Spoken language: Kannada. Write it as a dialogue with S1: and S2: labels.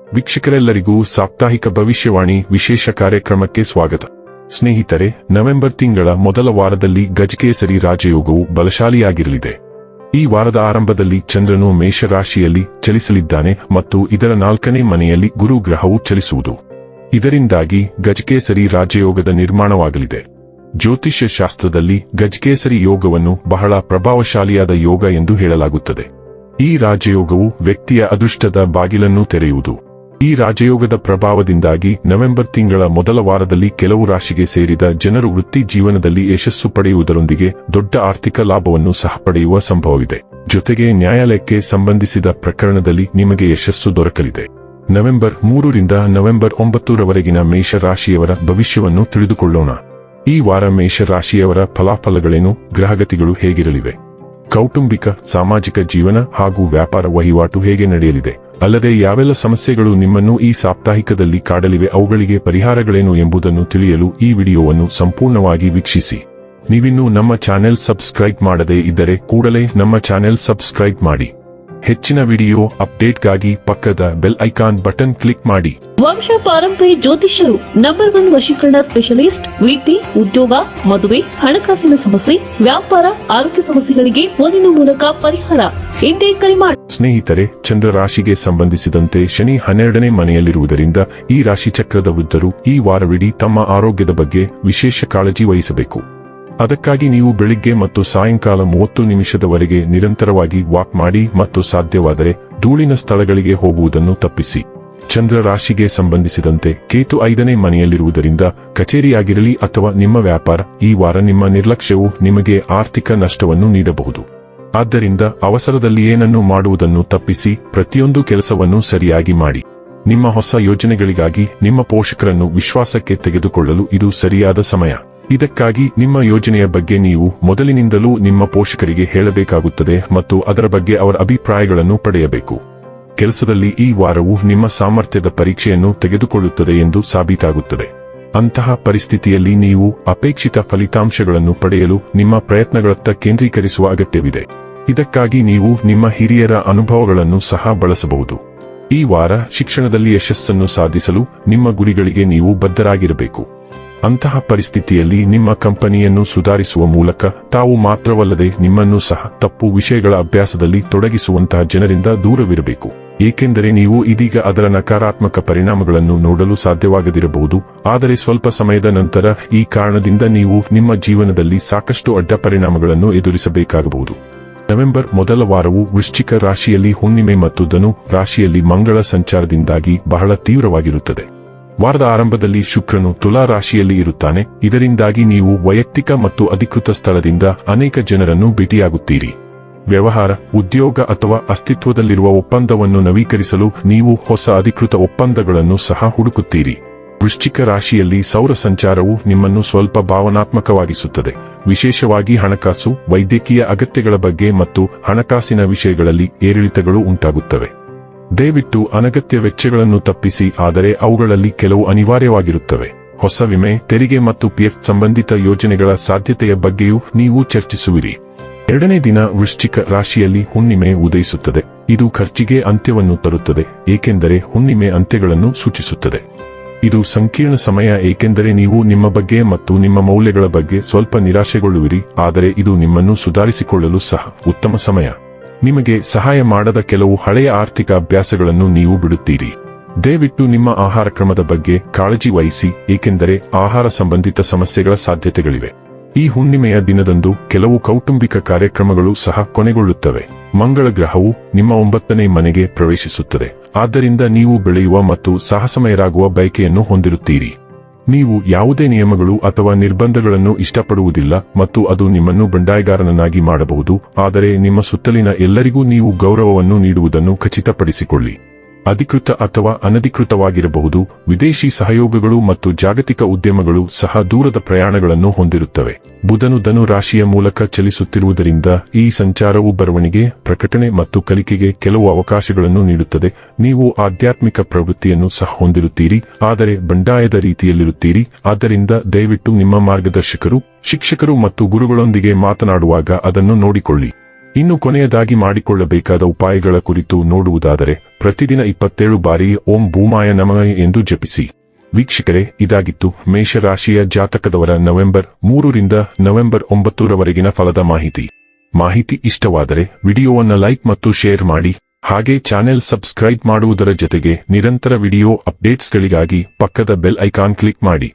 S1: ವೀಕ್ಷಕರೆಲ್ಲರಿಗೂ ಸಾಪ್ತಾಹಿಕ ಭವಿಷ್ಯವಾಣಿ ವಿಶೇಷ ಕಾರ್ಯಕ್ರಮಕ್ಕೆ ಸ್ವಾಗತ. ಸ್ನೇಹಿತರೆ, ನವೆಂಬರ್ ತಿಂಗಳ ಮೊದಲ ವಾರದಲ್ಲಿ ಗಜಕೇಸರಿ ರಾಜಯೋಗವು ಬಲಶಾಲಿಯಾಗಿರಲಿದೆ. ಈ ವಾರದ ಆರಂಭದಲ್ಲಿ ಚಂದ್ರನು ಮೇಷರಾಶಿಯಲ್ಲಿ ಚಲಿಸಲಿದ್ದಾನೆ ಮತ್ತು ಇದರ 4ನೇ ಮನೆಯಲ್ಲಿ ಗುರು ಗ್ರಹವು ಚಲಿಸುವುದು. ಇದರಿಂದಾಗಿ ಗಜಕೇಸರಿ ರಾಜಯೋಗದ ನಿರ್ಮಾಣವಾಗಲಿದೆ. ಜ್ಯೋತಿಷ್ಯ ಶಾಸ್ತ್ರದಲ್ಲಿ ಗಜಕೇಸರಿ ಯೋಗವನ್ನು ಬಹಳ ಪ್ರಭಾವಶಾಲಿಯಾದ ಯೋಗ ಎಂದು ಹೇಳಲಾಗುತ್ತದೆ. ಈ ರಾಜಯೋಗವು ವ್ಯಕ್ತಿಯ ಅದೃಷ್ಟದ ಬಾಗಿಲನ್ನು ತೆರೆಯುವುದು. ಈ ರಾಜಯೋಗದ ಪ್ರಭಾವದಿಂದಾಗಿ ನವೆಂಬರ್ ತಿಂಗಳ ಮೊದಲ ವಾರದಲ್ಲಿ ಕೆಲವು ರಾಶಿಗೆ ಸೇರಿದ ಜನರು ವೃತ್ತಿ ಜೀವನದಲ್ಲಿ ಯಶಸ್ಸು ಪಡೆಯುವುದರೊಂದಿಗೆ ದೊಡ್ಡ ಆರ್ಥಿಕ ಲಾಭವನ್ನು ಸಹ ಪಡೆಯುವ ಸಂಭವವಿದೆ. ಜೊತೆಗೆ ನ್ಯಾಯಾಲಯಕ್ಕೆ ಸಂಬಂಧಿಸಿದ ಪ್ರಕರಣದಲ್ಲಿ ನಿಮಗೆ ಯಶಸ್ಸು ದೊರಕಲಿದೆ. ನವೆಂಬರ್ 3ರಿಂದ ನವೆಂಬರ್ 9ರವರೆಗಿನ ಮೇಷರಾಶಿಯವರ ಭವಿಷ್ಯವನ್ನು ತಿಳಿದುಕೊಳ್ಳೋಣ. ಈ ವಾರ ಮೇಷರಾಶಿಯವರ ಫಲಾಫಲಗಳೇನು, ಗ್ರಹಗತಿಗಳು ಹೇಗಿರಲಿವೆ, ಕೌಟುಂಬಿಕ ಸಾಮಾಜಿಕ ಜೀವನ ಹಾಗೂ ವ್ಯಾಪಾರ ವಹಿವಾಟು ಹೇಗೆ ನಡೆಯಲಿದೆ, ಅಲ್ಲದೆ ಯಾವೆಲ್ಲ ಸಮಸ್ಯೆಗಳು ನಿಮ್ಮನ್ನು ಈ ಸಾಪ್ತಾಹಿಕದಲ್ಲಿ ಕಾಡಲಿವೆ, ಅವುಗಳಿಗೆ ಪರಿಹಾರಗಳೇನು ಎಂಬುದನ್ನು ತಿಳಿಯಲು ಈ ವಿಡಿಯೋವನ್ನು ಸಂಪೂರ್ಣವಾಗಿ ವೀಕ್ಷಿಸಿ. ನೀವಿನ್ನೂ ನಮ್ಮ ಚಾನೆಲ್ ಸಬ್ಸ್ಕ್ರೈಬ್ ಮಾಡದೇ ಇದ್ದರೆ ಕೂಡಲೇ ನಮ್ಮ ಚಾನೆಲ್ ಸಬ್ಸ್ಕ್ರೈಬ್ ಮಾಡಿ. ಹೆಚ್ಚಿನ ವಿಡಿಯೋ ಅಪ್ಡೇಟ್ಗಾಗಿ ಪಕ್ಕದ ಬೆಲ್ ಐಕಾನ್ ಬಟನ್ ಕ್ಲಿಕ್ ಮಾಡಿ.
S2: ವಂಶ ಪಾರಂಪರ್ಯ ಜ್ಯೋತಿಷ್ಯರು ನಂಬರ್ 1 ವಶೀಕರಣ ಸ್ಪೆಷಲಿಸ್ಟ್. ವೃತ್ತಿ, ಉದ್ಯೋಗ, ಮದುವೆ, ಹಣಕಾಸಿನ ಸಮಸ್ಯೆ, ವ್ಯಾಪಾರ, ಆರೋಗ್ಯ ಸಮಸ್ಯೆಗಳಿಗೆ ಫೋನಿನ ಮೂಲಕ ಪರಿಹಾರ. ಇಂದೇ ಕರೆ ಮಾಡಿ.
S1: ಸ್ನೇಹಿತರೆ, ಚಂದ್ರ ರಾಶಿಗೆ ಸಂಬಂಧಿಸಿದಂತೆ ಶನಿ 12ನೇ ಮನೆಯಲ್ಲಿರುವುದರಿಂದ ಈ ರಾಶಿ ಚಕ್ರದ ವೃದ್ಧರು ಈ ವಾರವಿಡೀ ತಮ್ಮ ಆರೋಗ್ಯದ ಬಗ್ಗೆ ವಿಶೇಷ ಕಾಳಜಿ ವಹಿಸಬೇಕು. ಅದಕ್ಕಾಗಿ ನೀವು ಬೆಳಿಗ್ಗೆ ಮತ್ತು ಸಾಯಂಕಾಲ 30 ನಿಮಿಷದವರೆಗೆ ನಿರಂತರವಾಗಿ ವಾಕ್ ಮಾಡಿ ಮತ್ತು ಸಾಧ್ಯವಾದರೆ ಧೂಳಿನ ಸ್ಥಳಗಳಿಗೆ ಹೋಗುವುದನ್ನು ತಪ್ಪಿಸಿ. ಚಂದ್ರ ರಾಶಿಗೆ ಸಂಬಂಧಿಸಿದಂತೆ ಕೇತು 5ನೇ ಮನೆಯಲ್ಲಿರುವುದರಿಂದ ಕಚೇರಿಯಾಗಿರಲಿ ಅಥವಾ ನಿಮ್ಮ ವ್ಯಾಪಾರ, ಈ ವಾರ ನಿಮ್ಮ ನಿರ್ಲಕ್ಷ್ಯವು ನಿಮಗೆ ಆರ್ಥಿಕ ನಷ್ಟವನ್ನು ನೀಡಬಹುದು. ಆದ್ದರಿಂದ ಅವಸರದಲ್ಲಿ ಏನನ್ನು ಮಾಡುವುದನ್ನು ತಪ್ಪಿಸಿ ಪ್ರತಿಯೊಂದು ಕೆಲಸವನ್ನು ಸರಿಯಾಗಿ ಮಾಡಿ. ನಿಮ್ಮ ಹೊಸ ಯೋಜನೆಗಳಿಗಾಗಿ ನಿಮ್ಮ ಪೋಷಕರನ್ನು ವಿಶ್ವಾಸಕ್ಕೆ ತೆಗೆದುಕೊಳ್ಳಲು ಇದು ಸರಿಯಾದ ಸಮಯ. ಇದಕ್ಕಾಗಿ ನಿಮ್ಮ ಯೋಜನೆಯ ಬಗ್ಗೆ ನೀವು ಮೊದಲಿನಿಂದಲೂ ನಿಮ್ಮ ಪೋಷಕರಿಗೆ ಹೇಳಬೇಕಾಗುತ್ತದೆ ಮತ್ತು ಅದರ ಬಗ್ಗೆ ಅವರ ಅಭಿಪ್ರಾಯಗಳನ್ನು ಪಡೆಯಬೇಕು. ಕೆಲಸದಲ್ಲಿ ಈ ವಾರವು ನಿಮ್ಮ ಸಾಮರ್ಥ್ಯದ ಪರೀಕ್ಷೆಯನ್ನು ತೆಗೆದುಕೊಳ್ಳುತ್ತದೆ ಎಂದು ಸಾಬೀತಾಗುತ್ತದೆ. ಅಂತಹ ಪರಿಸ್ಥಿತಿಯಲ್ಲಿ ನೀವು ಅಪೇಕ್ಷಿತ ಫಲಿತಾಂಶಗಳನ್ನು ಪಡೆಯಲು ನಿಮ್ಮ ಪ್ರಯತ್ನಗಳತ್ತ ಕೇಂದ್ರೀಕರಿಸುವ ಅಗತ್ಯವಿದೆ. ಇದಕ್ಕಾಗಿ ನೀವು ನಿಮ್ಮ ಹಿರಿಯರ ಅನುಭವಗಳನ್ನು ಸಹ ಬಳಸಬಹುದು. ಈ ವಾರ ಶಿಕ್ಷಣದಲ್ಲಿ ಯಶಸ್ಸನ್ನು ಸಾಧಿಸಲು ನಿಮ್ಮ ಗುರಿಗಳಿಗೆ ನೀವು ಬದ್ಧರಾಗಿರಬೇಕು. ಅಂತಹ ಪರಿಸ್ಥಿತಿಯಲ್ಲಿ ನಿಮ್ಮ ಕಂಪನಿಯನ್ನು ಸುಧಾರಿಸುವ ಮೂಲಕ ತಾವು ಮಾತ್ರವಲ್ಲದೆ ನಿಮ್ಮನ್ನು ಸಹ ತಪ್ಪು ವಿಷಯಗಳ ಅಭ್ಯಾಸದಲ್ಲಿ ತೊಡಗಿಸುವಂತಹ ಜನರಿಂದ ದೂರವಿರಬೇಕು. ಏಕೆಂದರೆ ನೀವು ಇದೀಗ ಅದರ ನಕಾರಾತ್ಮಕ ಪರಿಣಾಮಗಳನ್ನು ನೋಡಲು ಸಾಧ್ಯವಾಗದಿರಬಹುದು, ಆದರೆ ಸ್ವಲ್ಪ ಸಮಯದ ನಂತರ ಈ ಕಾರಣದಿಂದ ನೀವು ನಿಮ್ಮ ಜೀವನದಲ್ಲಿ ಸಾಕಷ್ಟು ಅಡ್ಡ ಪರಿಣಾಮಗಳನ್ನು ಎದುರಿಸಬೇಕಾಗಬಹುದು. ನವೆಂಬರ್ ಮೊದಲ ವಾರವು ವೃಶ್ಚಿಕ ರಾಶಿಯಲ್ಲಿ ಹುಣ್ಣಿಮೆ ಮತ್ತು ಧನು ರಾಶಿಯಲ್ಲಿ ಮಂಗಳ ಸಂಚಾರದಿಂದಾಗಿ ಬಹಳ ತೀವ್ರವಾಗಿರುತ್ತದೆ. ವಾರದ ಆರಂಭದಲ್ಲಿ ಶುಕ್ರನು ತುಲಾ ರಾಶಿಯಲ್ಲಿ ಇರುತ್ತಾನೆ. ಇದರಿಂದಾಗಿ ನೀವು ವೈಯಕ್ತಿಕ ಮತ್ತು ಅಧಿಕೃತ ಸ್ಥಳದಿಂದ ಅನೇಕ ಜನರನ್ನು ಭೇಟಿಯಾಗುತ್ತೀರಿ. ವ್ಯವಹಾರ, ಉದ್ಯೋಗ ಅಥವಾ ಅಸ್ತಿತ್ವದಲ್ಲಿರುವ ಒಪ್ಪಂದವನ್ನು ನವೀಕರಿಸಲು ನೀವು ಹೊಸ ಅಧಿಕೃತ ಒಪ್ಪಂದಗಳನ್ನು ಸಹ ಹುಡುಕುತ್ತೀರಿ. ವೃಶ್ಚಿಕ ರಾಶಿಯಲ್ಲಿ ಸೌರ ಸಂಚಾರವು ನಿಮ್ಮನ್ನು ಸ್ವಲ್ಪ ಭಾವನಾತ್ಮಕವಾಗಿಸುತ್ತದೆ, ವಿಶೇಷವಾಗಿ ಹಣಕಾಸು, ವೈದ್ಯಕೀಯ ಅಗತ್ಯಗಳ ಬಗ್ಗೆ ಮತ್ತು ಹಣಕಾಸಿನ ವಿಷಯಗಳಲ್ಲಿ ಏರಿಳಿತಗಳು ಉಂಟಾಗುತ್ತವೆ. ದಯವಿಟ್ಟು ಅನಗತ್ಯ ವೆಚ್ಚಗಳನ್ನು ತಪ್ಪಿಸಿ, ಆದರೆ ಅವುಗಳಲ್ಲಿ ಕೆಲವು ಅನಿವಾರ್ಯವಾಗಿರುತ್ತವೆ. ಹೊಸ ವಿಮೆ, ತೆರಿಗೆ ಮತ್ತು ಪಿಎಫ್ ಸಂಬಂಧಿತ ಯೋಜನೆಗಳ ಸಾಧ್ಯತೆಯ ಬಗ್ಗೆಯೂ ನೀವು ಚರ್ಚಿಸುವಿರಿ. 2ನೇ ದಿನ ವೃಶ್ಚಿಕ ರಾಶಿಯಲ್ಲಿ ಹುಣ್ಣಿಮೆ ಉದಯಿಸುತ್ತದೆ. ಇದು ಖರ್ಚಿಗೆ ಅಂತ್ಯವನ್ನು ತರುತ್ತದೆ, ಏಕೆಂದರೆ ಹುಣ್ಣಿಮೆ ಅಂತ್ಯಗಳನ್ನು ಸೂಚಿಸುತ್ತದೆ. ಇದು ಸಂಕೀರ್ಣ ಸಮಯ, ಏಕೆಂದರೆ ನೀವು ನಿಮ್ಮ ಬಗ್ಗೆ ಮತ್ತು ನಿಮ್ಮ ಮೌಲ್ಯಗಳ ಬಗ್ಗೆ ಸ್ವಲ್ಪ ನಿರಾಶೆಗೊಳ್ಳುವಿರಿ, ಆದರೆ ಇದು ನಿಮ್ಮನ್ನು ಸುಧಾರಿಸಿಕೊಳ್ಳಲು ಸಹ ಉತ್ತಮ ಸಮಯ. ನಿಮಗೆ ಸಹಾಯ ಮಾಡದ ಕೆಲವು ಹಳೆಯ ಆರ್ಥಿಕ ಅಭ್ಯಾಸಗಳನ್ನು ನೀವು ಬಿಡುತ್ತೀರಿ. ದಯವಿಟ್ಟು ನಿಮ್ಮ ಆಹಾರ ಕ್ರಮದ ಬಗ್ಗೆ ಕಾಳಜಿ ವಹಿಸಿ, ಏಕೆಂದರೆ ಆಹಾರ ಸಂಬಂಧಿತ ಸಮಸ್ಯೆಗಳ ಸಾಧ್ಯತೆಗಳಿವೆ. ಈ ಹುಣ್ಣಿಮೆಯ ದಿನದಂದು ಕೆಲವು ಕೌಟುಂಬಿಕ ಕಾರ್ಯಕ್ರಮಗಳು ಸಹ ಕೊನೆಗೊಳ್ಳುತ್ತವೆ. ಮಂಗಳ ಗ್ರಹವು ನಿಮ್ಮ 9ನೇ ಮನೆಗೆ ಪ್ರವೇಶಿಸುತ್ತದೆ, ಆದ್ದರಿಂದ ನೀವು ಬೆಳೆಯುವ ಮತ್ತು ಸಾಹಸಮಯರಾಗುವ ಬಯಕೆಯನ್ನು ಹೊಂದಿರುತ್ತೀರಿ. ನೀವು ಯಾವುದೇ ನಿಯಮಗಳು ಅಥವಾ ನಿರ್ಬಂಧಗಳನ್ನು ಇಷ್ಟಪಡುವುದಿಲ್ಲ ಮತ್ತು ಅದು ನಿಮ್ಮನ್ನು ಬಂಡಾಯಗಾರನನ್ನಾಗಿ ಮಾಡಬಹುದು, ಆದರೆ ನಿಮ್ಮ ಸುತ್ತಲಿನ ಎಲ್ಲರಿಗೂ ನೀವು ಗೌರವವನ್ನು ನೀಡುವುದನ್ನು ಖಚಿತಪಡಿಸಿಕೊಳ್ಳಿ. ಅಧಿಕೃತ ಅಥವಾ ಅನಧಿಕೃತವಾಗಿರಬಹುದು. ವಿದೇಶಿ ಸಹಯೋಗಗಳು ಮತ್ತು ಜಾಗತಿಕ ಉದ್ಯಮಗಳು ಸಹ ದೂರದ ಪ್ರಯಾಣಗಳನ್ನು ಹೊಂದಿರುತ್ತವೆ. ಬುಧನು ಧನು ರಾಶಿಯ ಮೂಲಕ ಚಲಿಸುತ್ತಿರುವುದರಿಂದ ಈ ಸಂಚಾರವು ಬರವಣಿಗೆ, ಪ್ರಕಟಣೆ ಮತ್ತು ಕಲಿಕೆಗೆ ಕೆಲವು ಅವಕಾಶಗಳನ್ನು ನೀಡುತ್ತದೆ. ನೀವು ಆಧ್ಯಾತ್ಮಿಕ ಪ್ರವೃತ್ತಿಯನ್ನು ಸಹ ಹೊಂದಿರುತ್ತೀರಿ, ಆದರೆ ಬಂಡಾಯದ ರೀತಿಯಲ್ಲಿರುತ್ತೀರಿ. ಆದ್ದರಿಂದ ದಯವಿಟ್ಟು ನಿಮ್ಮ ಮಾರ್ಗದರ್ಶಕರು, ಶಿಕ್ಷಕರು ಮತ್ತು ಗುರುಗಳೊಂದಿಗೆ ಮಾತನಾಡುವಾಗ ಅದನ್ನು ನೋಡಿಕೊಳ್ಳಿ. ಇನ್ನು ಕೊನೆಯದಾಗಿ ಮಾಡಿಕೊಳ್ಳಬೇಕಾದ ಉಪಾಯಗಳ ಕುರಿತು ನೋಡುವುದಾದರೆ ಪ್ರತಿದಿನ 27 ಬಾರಿ ಓಂ ಭೂಮಾಯ ನಮಃ ಎಂದು ಜಪಿಸಿ. ವೀಕ್ಷಕರೇ, ಇದಾಗಿತ್ತು ಮೇಷರಾಶಿಯ ಜಾತಕದವರ ನವೆಂಬರ್ 3 ರಿಂದ ನವೆಂಬರ್ 9 ರವರೆಗಿನ ಫಲದ ಮಾಹಿತಿ ಇಷ್ಟವಾದರೆ ವಿಡಿಯೋವನ್ನು ಲೈಕ್ ಮತ್ತು ಶೇರ್ ಮಾಡಿ. ಹಾಗೆ ಚಾನೆಲ್ ಸಬ್ಸ್ಕ್ರೈಬ್ ಮಾಡುವುದರ ಜೊತೆಗೆ ನಿರಂತರ ವಿಡಿಯೋ ಅಪ್ಡೇಟ್ಸ್ಗಳಿಗಾಗಿ ಪಕ್ಕದ ಬೆಲ್ ಐಕಾನ್ ಕ್ಲಿಕ್ ಮಾಡಿ.